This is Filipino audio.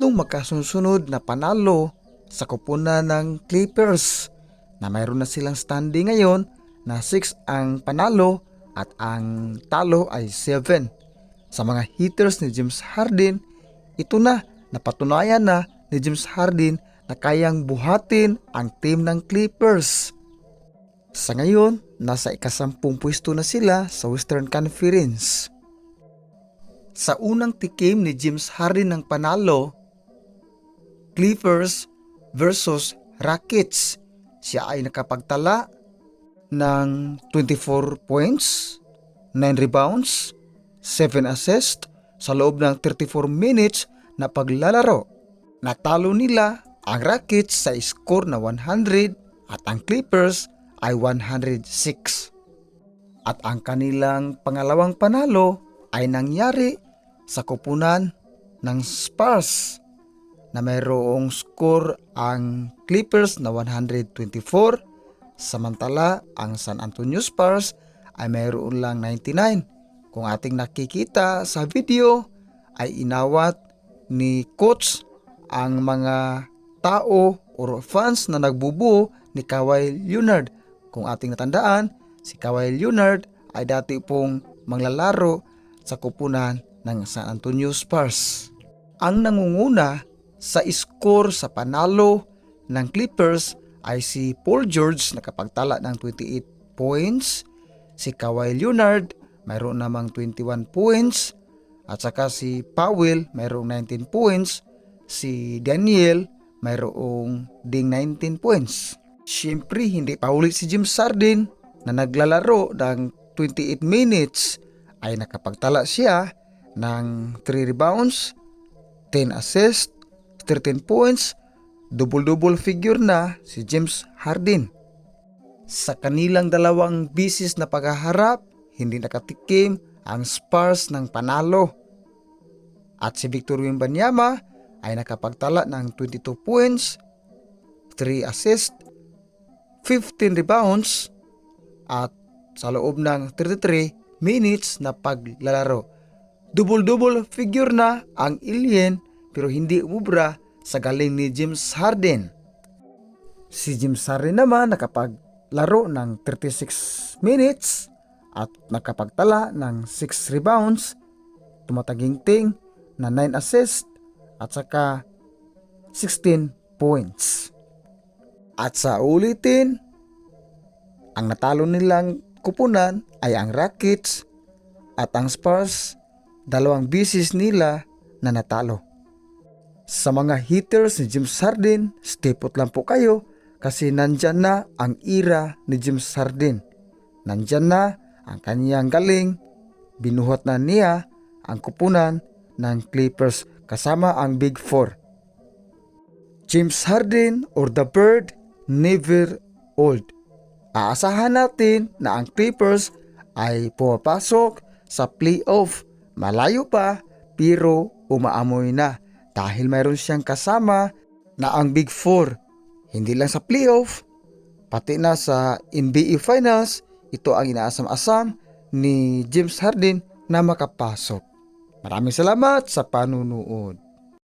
Tatlong magkasunod na panalo sa kupunan ng Clippers na mayroon na silang standing ngayon na 6 ang panalo at ang talo ay 7. Sa mga hitters ni James Harden, ito na napatunayan na ni James Harden na kayang buhatin ang team ng Clippers. Sa ngayon, nasa ika-10 pwesto na sila sa Western Conference. Sa unang tikim ni James Harden ng panalo, Clippers versus Rockets, siya ay nakapagtala ng 24 points, 9 rebounds, 7 assists sa loob ng 34 minutes na paglalaro. Natalo nila ang Rockets sa score na 100 at ang Clippers ay 106. At ang kanilang pangalawang panalo ay nangyari sa kupunan ng Spurs na mayroong score ang Clippers na 124, samantala ang San Antonio Spurs ay mayroon lang 99. Kung ating nakikita sa video ay inawat ni coach ang mga tao o fans na nagbubuo ni Kawhi Leonard. Kung ating natandaan, si Kawhi Leonard ay dati pong manglalaro sa kupunan ng San Antonio Spurs. Ang nangunguna sa score sa panalo ng Clippers ay si Paul George nakapagtala ng 28 points, si Kawhi Leonard mayroon namang 21 points, at saka si Powell mayroong 19 points, si Daniel mayroong ding 19 points. Siyempre hindi pa ulit si James Harden na naglalaro ng 28 minutes ay nakapagtala siya ng 3 rebounds, 10 assists, 13 points, double-double figure na si James Harden. Sa kanilang dalawang bisis na paghaharap, hindi nakatikim ang Spurs ng panalo. At si Victor Wembanyama ay nakapagtala ng 22 points, 3 assists, 15 rebounds, at sa loob ng 33 minutes na paglalaro. Double-double figure na ang alien pero hindi umubra sa galing ni James Harden. Si James Harden naman nakapaglaro ng 36 minutes at nakapagtala ng 6 rebounds, tumataginting na 9 assists at saka 16 points. At sa ulitin, ang natalo nilang kupunan ay ang Rockets at ang Spurs, dalawang bisis nila na natalo. Sa mga hitters ni James Harden, stay put lang po kayo kasi nandyan na ang era ni James Harden. Nandyan na ang kanyang galing, binuhat na niya ang kupunan ng Clippers kasama ang Big Four. James Harden or the Bird never old. Aasahan natin na ang Clippers ay pumapasok sa playoff. Malayo pa pero umaamoy na dahil mayroon siyang kasama na ang Big Four. Hindi lang sa playoff, pati na sa NBA Finals, ito ang inaasam-asam ni James Harden na makapasok. Maraming salamat sa panunood.